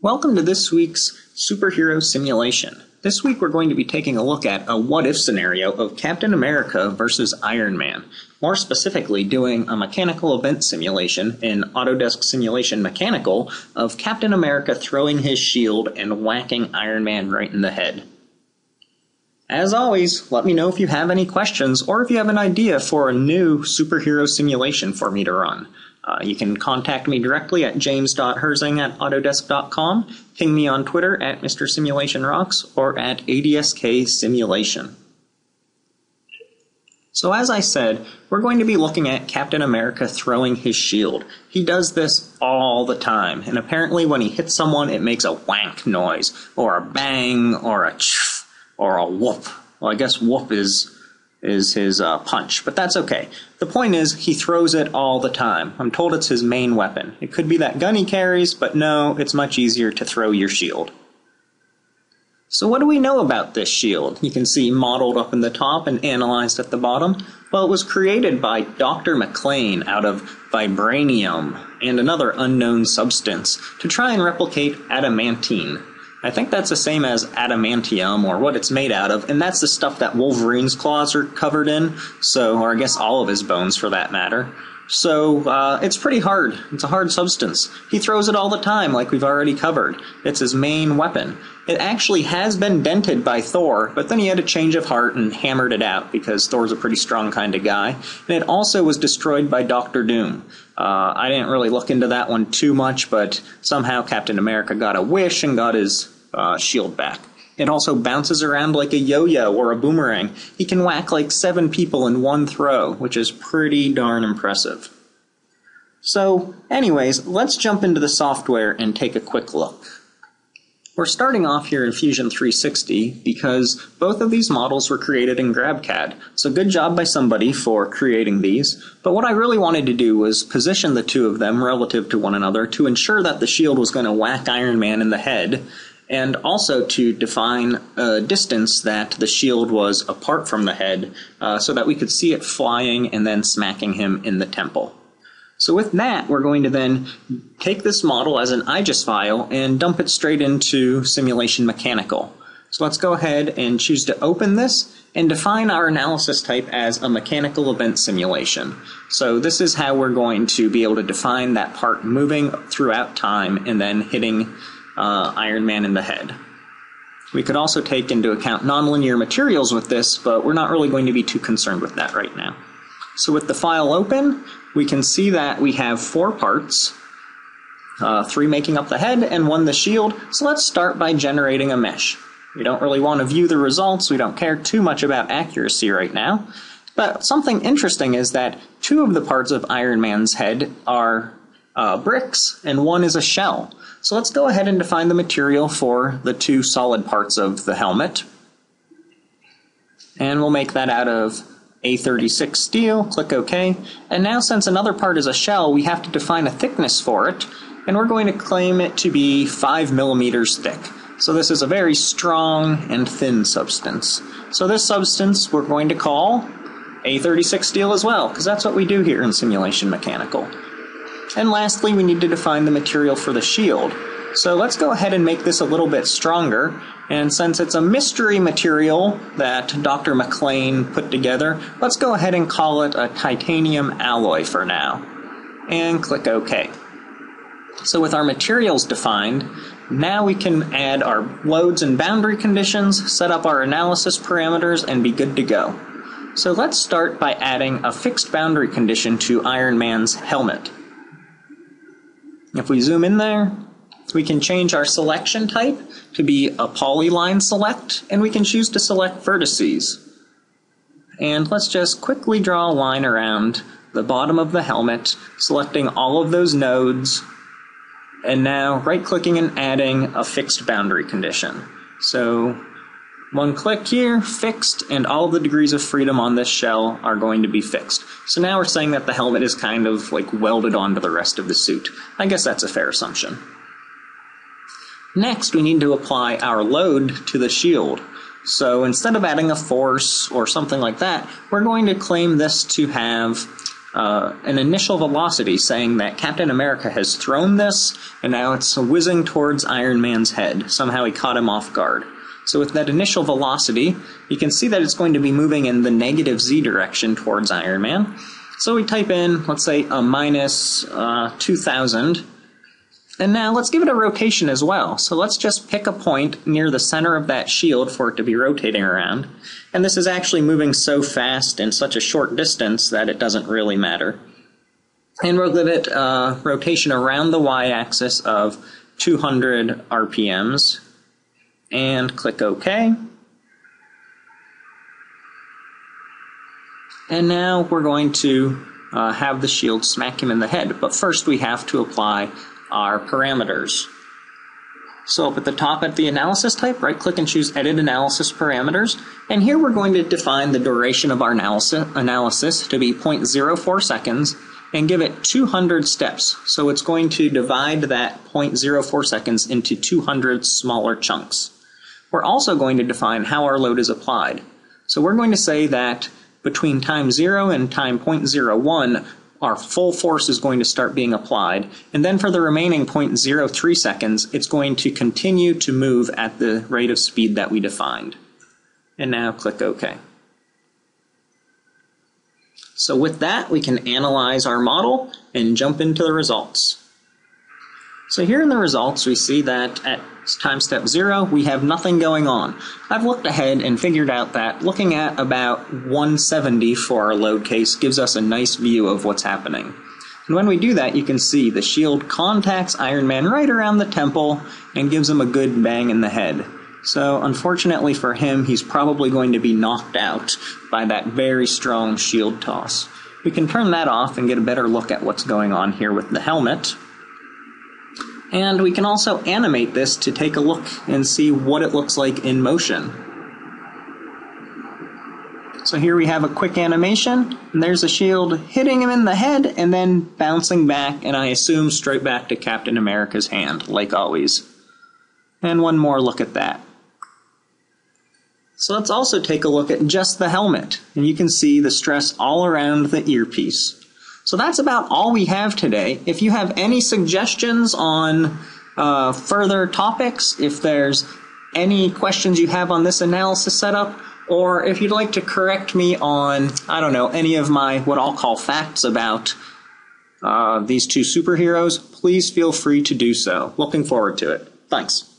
Welcome to this week's Superhero Simulation. This week we're going to be taking a look at a what-if scenario of Captain America versus Iron Man. More specifically, doing a mechanical event simulation in Autodesk Simulation Mechanical of Captain America throwing his shield and whacking Iron Man right in the head. As always, let me know if you have any questions or if you have an idea for a new superhero simulation for me to run. You can contact me directly at james.herzing@autodesk.com, ping me on Twitter at Mr. Simulation Rocks, or at ADSK Simulation. So as I said, we're going to be looking at Captain America throwing his shield. He does this all the time, and apparently when he hits someone it makes a whank noise, or a bang, or a tch, or a whoop. Well, I guess whoop is his punch, but that's okay. The point is, he throws it all the time. I'm told it's his main weapon. It could be that gun he carries, but no, it's much easier to throw your shield. So what do we know about this shield? You can see modeled up in the top and analyzed at the bottom. Well, it was created by Dr. McLean out of vibranium and another unknown substance to try and replicate adamantine. I think that's the same as adamantium, or what it's made out of, and that's the stuff that Wolverine's claws are covered in, or I guess all of his bones for that matter. So it's pretty hard. It's a hard substance. He throws it all the time, like we've already covered. It's his main weapon. It actually has been dented by Thor, but then he had a change of heart and hammered it out, because Thor's a pretty strong kind of guy. And it also was destroyed by Dr. Doom. I didn't really look into that one too much, but somehow Captain America got a wish and got his shield back. It also bounces around like a yo-yo or a boomerang. He can whack like 7 people in one throw, which is pretty darn impressive. So, anyways, let's jump into the software and take a quick look. We're starting off here in Fusion 360 because both of these models were created in GrabCAD, so good job by somebody for creating these. But what I really wanted to do was position the two of them relative to one another to ensure that the shield was going to whack Iron Man in the head, and also to define a distance that the shield was apart from the head so that we could see it flying and then smacking him in the temple. So with that, we're going to then take this model as an IGES file and dump it straight into Simulation Mechanical. So let's go ahead and choose to open this and define our analysis type as a mechanical event simulation. So this is how we're going to be able to define that part moving throughout time and then hitting Iron Man in the head. We could also take into account nonlinear materials with this, but we're not really going to be too concerned with that right now. So with the file open, we can see that we have 4 parts, 3 making up the head and 1 the shield. So let's start by generating a mesh. We don't really want to view the results, we don't care too much about accuracy right now. But something interesting is that 2 of the parts of Iron Man's head are bricks and 1 is a shell. So let's go ahead and define the material for the 2 solid parts of the helmet. And we'll make that out of A36 steel, click OK. And now since another part is a shell, we have to define a thickness for it, and we're going to claim it to be 5 millimeters thick. So this is a very strong and thin substance. So this substance we're going to call A36 steel as well, because that's what we do here in Simulation Mechanical. And lastly, we need to define the material for the shield. So let's go ahead and make this a little bit stronger. And since it's a mystery material that Dr. McLean put together, let's go ahead and call it a titanium alloy for now. And click OK. So with our materials defined, now we can add our loads and boundary conditions, set up our analysis parameters, and be good to go. So let's start by adding a fixed boundary condition to Iron Man's helmet. If we zoom in there, we can change our selection type to be a polyline select, and we can choose to select vertices. And let's just quickly draw a line around the bottom of the helmet, selecting all of those nodes, and now right-clicking and adding a fixed boundary condition. So 1 click here, fixed, and all of the degrees of freedom on this shell are going to be fixed. So now we're saying that the helmet is kind of like welded onto the rest of the suit. I guess that's a fair assumption. Next, we need to apply our load to the shield. So instead of adding a force or something like that, we're going to claim this to have an initial velocity saying that Captain America has thrown this, and now it's whizzing towards Iron Man's head. Somehow he caught him off guard. So with that initial velocity, you can see that it's going to be moving in the negative z direction towards Iron Man. So we type in, let's say, a minus 2,000. And now let's give it a rotation as well. So let's just pick a point near the center of that shield for it to be rotating around. And this is actually moving so fast in such a short distance that it doesn't really matter. And we'll give it a rotation around the y-axis of 200 RPMs. And click OK. And now we're going to have the shield smack him in the head. But first we have to apply our parameters. So up at the top at the analysis type, right click and choose Edit Analysis Parameters. And here we're going to define the duration of our analysis to be 0.04 seconds and give it 200 steps. So it's going to divide that 0.04 seconds into 200 smaller chunks. We're also going to define how our load is applied. So we're going to say that between time 0 and time 0.01, our full force is going to start being applied, and then for the remaining 0.03 seconds, it's going to continue to move at the rate of speed that we defined. And now click OK. So with that, we can analyze our model and jump into the results. So here in the results, we see that at time step 0, we have nothing going on. I've looked ahead and figured out that looking at about 170 for our load case gives us a nice view of what's happening. And when we do that, you can see the shield contacts Iron Man right around the temple and gives him a good bang in the head. So unfortunately for him, he's probably going to be knocked out by that very strong shield toss. We can turn that off and get a better look at what's going on here with the helmet. And we can also animate this to take a look and see what it looks like in motion. So here we have a quick animation, and there's a shield hitting him in the head and then bouncing back, and I assume straight back to Captain America's hand, like always. And one more look at that. So let's also take a look at just the helmet, and you can see the stress all around the earpiece. So that's about all we have today. If you have any suggestions on further topics, if there's any questions you have on this analysis setup, or if you'd like to correct me on, I don't know, any of my what I'll call facts about these two superheroes, please feel free to do so. Looking forward to it. Thanks.